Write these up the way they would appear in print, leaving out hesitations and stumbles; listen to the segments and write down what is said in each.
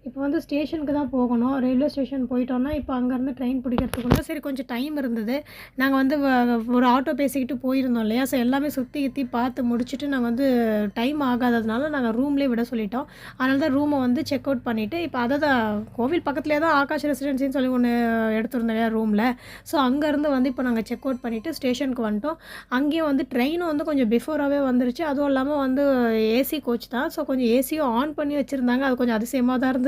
இப்போ வந்து ஸ்டேஷனுக்கு தான் போகணும். ரயில்வே ஸ்டேஷன் போயிட்டோம்னா, இப்போ அங்கேருந்து ட்ரெயின் பிடிக்கிறதுக்குள்ள சரி கொஞ்சம் டைம் இருந்தது. நாங்கள் வந்து ஒரு ஆட்டோ பேசிக்கிட்டு போயிருந்தோம் இல்லையா? ஸோ எல்லாமே சுற்றி கித்தி பார்த்து முடிச்சுட்டு நாங்கள் வந்து டைம் ஆகாததுனால நாங்கள் ரூம்லேயே விட சொல்லிட்டோம். அதனால தான் ரூமை வந்து செக் அவுட் பண்ணிவிட்டு இப்போ அதை தான் கோவில் பக்கத்துலேயே தான் ஆகாஷ் ரெசிடென்சின்னு சொல்லி ஒன்று எடுத்திருந்தோம் இல்லையா ரூமில். ஸோ அங்கேருந்து வந்து இப்போ நாங்கள் செக் அவுட் பண்ணிவிட்டு ஸ்டேஷனுக்கு வந்துட்டோம். அங்கேயும் வந்து ட்ரெயினும் வந்து கொஞ்சம் பிஃபோராகவே வந்துருச்சு. அதுவும் இல்லாமல் வந்து ஏசி கோச் தான். ஸோ கொஞ்சம் ஏசியும் ஆன் பண்ணி வச்சுருந்தாங்க. அது கொஞ்சம் அதிசயமாக தான் இருந்தது.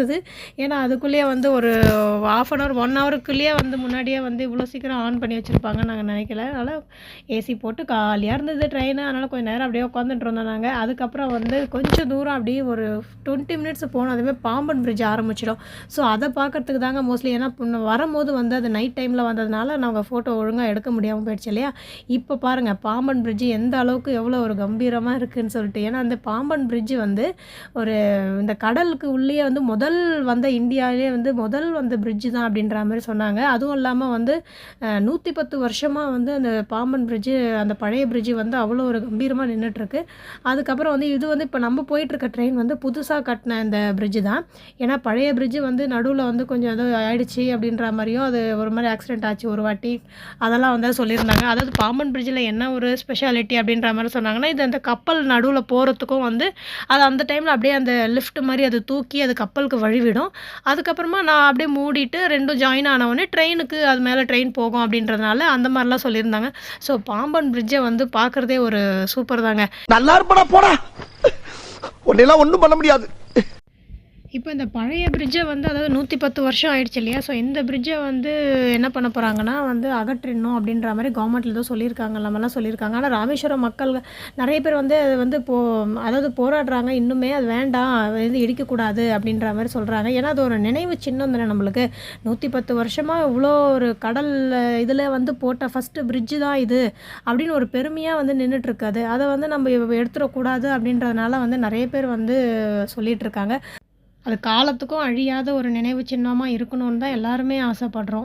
ஏன்னா அதுக்குள்ளேயே வந்து ஒரு ½ அன் ஹவர் 1 ஹவருக்குள்ளேயே வந்து முன்னாடியே வந்து இவ்வளோ சீக்கிரம் ஆன் பண்ணி வச்சுருப்பாங்கன்னு நாங்கள் நினைக்கல. அதனால் ஏசி போட்டு காலியாக இருந்தது ட்ரெயின். அதனால் கொஞ்சம் நேரம் அப்படியே உட்காந்துட்டு இருந்தோம் நாங்கள். அதுக்கப்புறம் வந்து கொஞ்சம் தூரம் அப்படியே ஒரு 20 மினிட்ஸ் போனோம். அதுவே பாம்பன் பிரிட்ஜ் ஆரம்பிச்சிடும். ஸோ அதை பார்க்கறதுக்கு தாங்க மோஸ்ட்லி. ஏன்னா வரும்போது வந்து அது நைட் டைமில் வந்ததுனால நாங்கள் ஃபோட்டோ ஒழுங்காக எடுக்க முடியாமல் போயிடுச்சு இல்லையா? இப்போ பாருங்கள் பாம்பன் பிரிட்ஜ் எந்த அளவுக்கு எவ்வளோ ஒரு கம்பீரமாக இருக்குதுன்னு சொல்லிட்டு. ஏன்னா அந்த பாம்பன் பிரிட்ஜ் வந்து ஒரு இந்த கடலுக்கு உள்ளேயே வந்து வந்த இந்தியாவிலே வந்து முதல் வந்த பிரிட்ஜு தான் அப்படின்ற மாதிரி சொன்னாங்க. அதுவும் இல்லாமல் வந்து 110 வருஷமாக வந்து அந்த பாம்பன் பிரிட்ஜு அந்த பழைய பிரிட்ஜு வந்து அவ்வளோ ஒரு கம்பீரமாக நின்றுட்டுருக்கு. அதுக்கப்புறம் வந்து இது வந்து இப்போ நம்ம போயிட்டுருக்க ட்ரெயின் வந்து புதுசாக கட்டின இந்த பிரிட்ஜு தான். ஏன்னா பழைய பிரிட்ஜு வந்து நடுவில் வந்து கொஞ்சம் ஏதோ ஆயிடுச்சு அப்படின்ற மாதிரியும் அது ஒரு மாதிரி ஆக்சிடென்ட் ஆச்சு ஒரு வாட்டி அதெல்லாம் வந்து சொல்லியிருந்தாங்க. அதாவது பாம்பன் பிரிட்ஜில் என்ன ஒரு ஸ்பெஷாலிட்டி அப்படின்ற மாதிரி சொன்னாங்கன்னா இது அந்த கப்பல் நடுவில் போகிறதுக்கும் வந்து அது அந்த டைமில் அப்படியே அந்த லிஃப்ட் மாதிரி அது தூக்கி அது கப்பலுக்கு வழிவிடும். அதுக்கப்புறமா நான் அப்படியே மூடிட்டு 2ம் ஜாயின் ஆனவுடனே ட்ரெயினுக்கு அது மேலே ட்ரெயின் போகும் அப்படின்றதுனால அந்த மாதிரிலாம் சொல்லியிருந்தாங்க. ஸோ பாம்பன் பிரிட்ஜை வந்து பார்க்குறதே ஒரு சூப்பர் தாங்க. நல்லா இருப்படா போடா, உன்னெல்லாம் ஒன்றும் பண்ண முடியாது. இப்போ இந்த பழைய பிரிட்ஜை வந்து அதாவது 110 வருஷம் ஆயிடுச்சு இல்லையா? ஸோ இந்த பிரிட்ஜை வந்து என்ன பண்ண போகிறாங்கன்னா வந்து அகற்றிடணும் அப்படின்ற மாதிரி கவர்மெண்ட்டில் ஏதோ சொல்லியிருக்காங்க. நம்மலாம் சொல்லியிருக்காங்க. ஆனால் ராமேஸ்வரம் மக்கள் நிறைய பேர் வந்து அது வந்து அதாவது போராடுறாங்க. இன்னுமே அது வேண்டாம், அது வந்து இடிக்கக்கூடாது அப்படின்ற மாதிரி சொல்கிறாங்க. ஏன்னா அது ஒரு நினைவு சின்னம் தானே நம்மளுக்கு. 110 வருஷமாக இவ்வளோ ஒரு கடல் இதில் வந்து போட்ட ஃபஸ்ட்டு பிரிட்ஜு தான் இது அப்படின்னு ஒரு பெருமையாக வந்து நின்றுட்டுருக்காது. அதை வந்து நம்ம எடுத்துடக்கூடாது அப்படின்றதுனால வந்து நிறைய பேர் வந்து சொல்லிகிட்ருக்காங்க. அது காலத்துக்கும் அழியாத ஒரு நினைவு சின்னமாக இருக்கணும்னு தான் எல்லாருமே ஆசைப்படுறோம்.